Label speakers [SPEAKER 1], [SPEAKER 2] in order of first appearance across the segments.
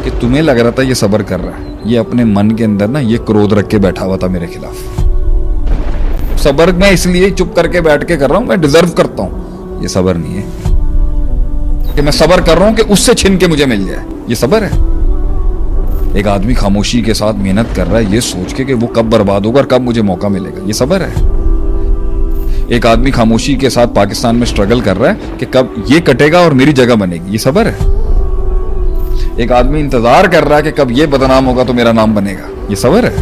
[SPEAKER 1] کہ تمہیں لگ رہا تھا یہ صبر کر رہا ہے، یہ اپنے من کے اندر نا یہ کرودھ رکھ کے بیٹھا ہوا تھا میرے خلاف۔ صبر میں اس لیے چپ کر کے بیٹھ کے کر رہا ہوں، میں ڈیزرو کرتا ہوں، یہ صبر نہیں ہے کہ میں صبر کر رہا ہوں کہ اس سے چھن کے مجھے مل جائے، یہ صبر ہے۔ ایک آدمی خاموشی کے ساتھ محنت کر رہا ہے یہ سوچ کے کہ وہ کب برباد ہوگا اور کب مجھے موقع ملے گا، یہ صبر ہے۔ ایک آدمی خاموشی کے ساتھ پاکستان میں سٹرگل کر رہا ہے کہ کب یہ کٹے گا اور میری جگہ بنے گی، یہ صبر ہے۔ ایک آدمی انتظار کر رہا ہے کہ کب یہ بدنام ہوگا تو میرا نام بنے گا، یہ صبر ہے۔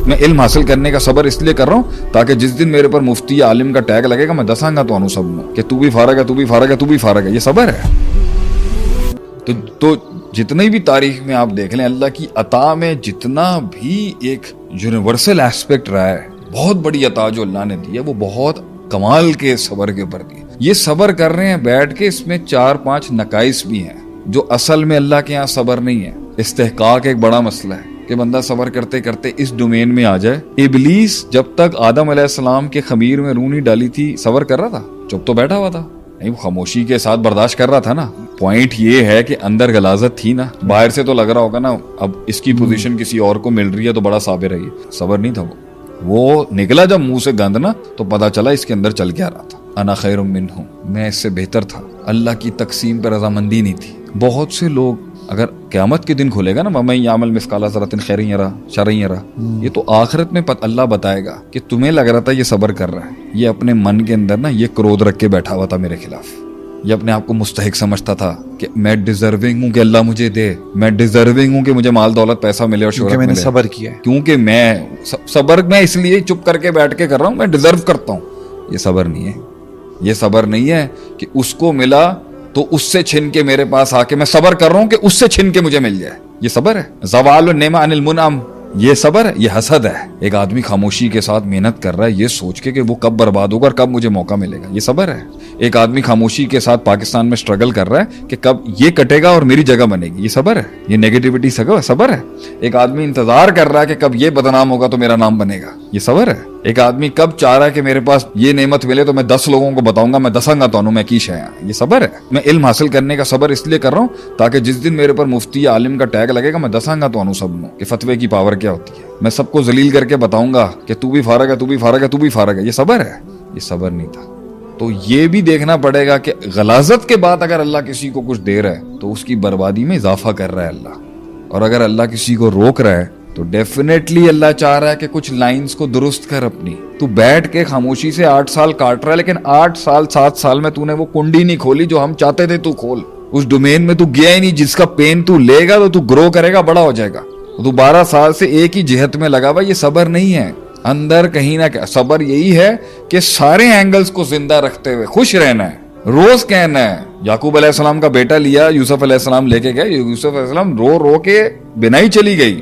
[SPEAKER 1] میں علم حاصل کرنے کا صبر اس لیے کر رہا ہوں تاکہ جس دن میرے پر مفتی یا عالم کا ٹیگ لگے گا میں دساں گا تو سب میں کہ تو بھی فارغ ہے، تو بھی فارغ ہے، تو بھی فارغ ہے، یہ صبر ہے۔ تو جتنی بھی تاریخ میں آپ دیکھ لیں، اللہ کی عطا میں جتنا بھی ایک یونیورسل ایسپیکٹ رہا ہے، بہت بڑی عطا جو اللہ نے دی ہے وہ بہت کمال کے صبر کے اوپر دی ہے۔ یہ صبر کر رہے ہیں بیٹھ کے، اس میں 4-5 نقائص بھی ہیں جو اصل میں اللہ کے ہاں صبر نہیں ہے۔ استحقاق ایک بڑا مسئلہ ہے کہ بندہ صبر کرتے کرتے اس ڈومین میں آ جائے۔ ابلیس جب تک آدم علیہ السلام کے خمیر میں روح نہیں ڈالی تھی صبر کر رہا تھا، چپ تو بیٹھا ہوا تھا، نہیں وہ خاموشی کے ساتھ برداشت کر رہا تھا نا۔ پوائنٹ یہ ہے کہ اندر غلاظت تھی نا، باہر سے تو لگ رہا ہوگا نا اب اس کی پوزیشن کسی اور کو مل رہی ہے تو بڑا صابر ہے، یہ صبر نہیں تھا۔ وہ نکلا جب منہ سے گند نا تو پتا چلا اس کے اندر چل کے آ رہا تھا، انا خیر منہ، میں اس سے بہتر تھا۔ اللہ کی تقسیم پر رضامندی نہیں تھی۔ بہت سے لوگ اگر قیامت کے دن کھلے گا نا وَمَن يَعْمَلْ مِثْقَالَ ذَرَّةٍ خَيْرًا يَرَهُ شَرًّا يَرَهُ، یہ تو آخرت میں اللہ بتائے گا کہ تمہیں لگ رہا تھا یہ صبر کر رہا ہے، یہ اپنے من کے اندر نا یہ کرودھ رکھ کے بیٹھا ہوا تھا میرے خلاف، یہ اپنے آپ کو مستحق سمجھتا تھا کہ میں ڈیزرونگ ہوں کہ اللہ مجھے دے، میں ڈیزرونگ ہوں کہ مجھے مال دولت پیسہ ملے اور شہرت ملے، میں نے صبر کیا ہے، کیونکہ میں صبر میں اس لیے چپ کر کے بیٹھ کے کر رہا ہوں، میں ڈیزرو کرتا ہوں، یہ صبر نہیں ہے۔ یہ صبر نہیں ہے کہ اس کو ملا تو اس سے چھن کے میرے پاس آ کے میں صبر کر رہا ہوں کہ اس سے چھن کے مجھے مل جائے، یہ صبر ہے۔ زوال النعمہ عن المنعم، یہ صبر ہے، یہ حسد ہے۔ ایک آدمی خاموشی کے ساتھ محنت کر رہا ہے یہ سوچ کے کہ وہ کب برباد ہوگا اور کب مجھے موقع ملے گا، یہ صبر ہے۔ ایک آدمی خاموشی کے ساتھ پاکستان میں سٹرگل کر رہا ہے کہ کب یہ کٹے گا اور میری جگہ بنے گی، یہ صبر ہے۔ یہ نیگیٹیوٹی صبر ہے۔ ایک آدمی انتظار کر رہا ہے کہ کب یہ بدنام ہوگا تو میرا نام بنے گا، یہ صبر ہے۔ ایک آدمی کب چاہ رہا ہے کہ میرے پاس یہ نعمت ملے تو میں 10 لوگوں کو بتاؤں گا، میں دساں گا تو میں کی شے، یہ صبر ہے۔ میں علم حاصل کرنے کا صبر اس لیے کر رہا ہوں تاکہ جس دن میرے پر مفتی یا عالم کا ٹیگ لگے گا میں دساں گا تو سب میں کہ فتوے کی پاور کیا ہوتی ہے۔ میں سب کو ذلیل کر کے بتاؤں گا کہ تو بھی فارغ ہے، تو بھی فارغ ہے، تو بھی فارغ ہے، یہ صبر ہے۔ یہ صبر نہیں تھا۔ تو یہ بھی دیکھنا پڑے گا کہ غلاظت کے بعد اگر اللہ کسی کو کچھ دے رہا ہے تو اس کی بربادی میں اضافہ کر رہا ہے اللہ، اور اگر اللہ کسی کو روک رہا ہے تو ڈیفینیٹلی اللہ چاہ رہا ہے کہ کچھ لائنز کو درست کر اپنی۔ تو بیٹھ کے خاموشی سے 8 سال کاٹ رہا ہے، لیکن 8 سال 7 سال میں تو نے وہ کنڈی نہیں کھولی جو ہم چاہتے تھے تو کھول۔ اس ڈومین میں تو گیا ہی نہیں جس کا پین تو لے گا تو گرو کرے گا، بڑا ہو جائے گا۔ تو 12 سال سے ایک ہی جہت میں لگا ہوا، یہ صبر نہیں ہے۔ اندر کہیں نہ کہ صبر یہی ہے کہ سارے اینگلز کو زندہ رکھتے ہوئے خوش رہنا ہے، روز کہنا ہے۔ یعقوب علیہ السلام کا بیٹا لیا، یوسف علیہ السلام لے کے گئے، یوسف علیہ السلام رو رو کے بنائی چلی گئی،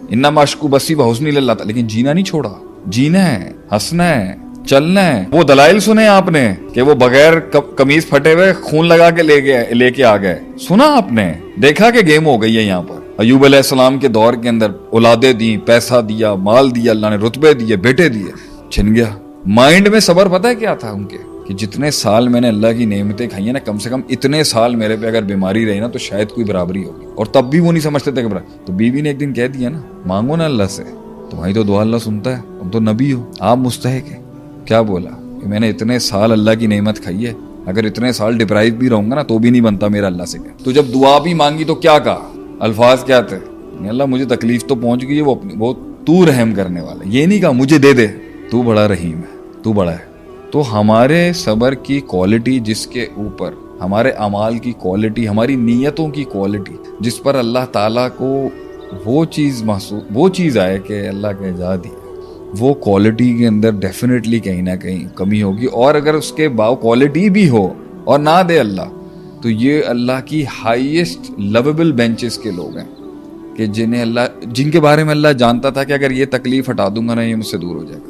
[SPEAKER 1] انما اشکو بسی وحزنی للہ، لیکن جینا نہیں چھوڑا۔ جینا ہے، ہنسنا ہے، چلنا ہے۔ وہ دلائل سنے آپ نے کہ وہ بغیر قمیض پھٹے ہوئے خون لگا کے لے کے آ گئے، سنا آپ نے؟ دیکھا کہ گیم ہو گئی ہے یہاں پر۔ ایوب علیہ السلام کے دور کے اندر اولادیں دی، پیسہ دیا، مال دیا، اللہ نے رتبے دیے، بیٹے دیے، چھن گیا۔ مائنڈ میں صبر پتہ ہے کیا تھا ان کے کہ جتنے سال میں نے اللہ کی نعمتیں کھائی ہیں نا، کم سے کم اتنے سال میرے پہ اگر بیماری رہی نا تو شاید کوئی برابری ہوگی، اور تب بھی وہ نہیں سمجھتے تھے کہ تو بیوی نے ایک دن کہہ دیا نا مانگو نا اللہ سے، تمہاری تو دعا اللہ سنتا ہے، تم تو نبی ہو، آپ مستحق ہیں۔ کیا بولا کہ میں نے اتنے سال اللہ کی نعمت کھائی ہے، اگر اتنے سال ڈپرائیو بھی رہوں گا نا تو بھی نہیں بنتا میرا اللہ سے۔ تو جب دعا بھی مانگی تو کیا کہا، الفاظ کیا تھے؟ اللہ مجھے تکلیف تو پہنچ گئی ہے، وہ تو رحم کرنے والا، یہ نہیں کہا مجھے دے دے، تو بڑا رحیم ہے، تو بڑا ہے۔ تو ہمارے صبر کی کوالٹی جس کے اوپر، ہمارے اعمال کی کوالٹی، ہماری نیتوں کی کوالٹی جس پر اللہ تعالیٰ کو وہ چیز آئے کہ اللہ کے جا دی، وہ کوالٹی کے اندر ڈیفینیٹلی کہیں نہ کہیں کمی ہوگی۔ اور اگر اس کے کوالٹی بھی ہو اور نہ دے اللہ، تو یہ اللہ کی ہائیسٹ لویبل بینچز کے لوگ ہیں کہ جن کے بارے میں اللہ جانتا تھا کہ اگر یہ تکلیف ہٹا دوں گا نا یہ مجھ سے دور ہو جائے گا۔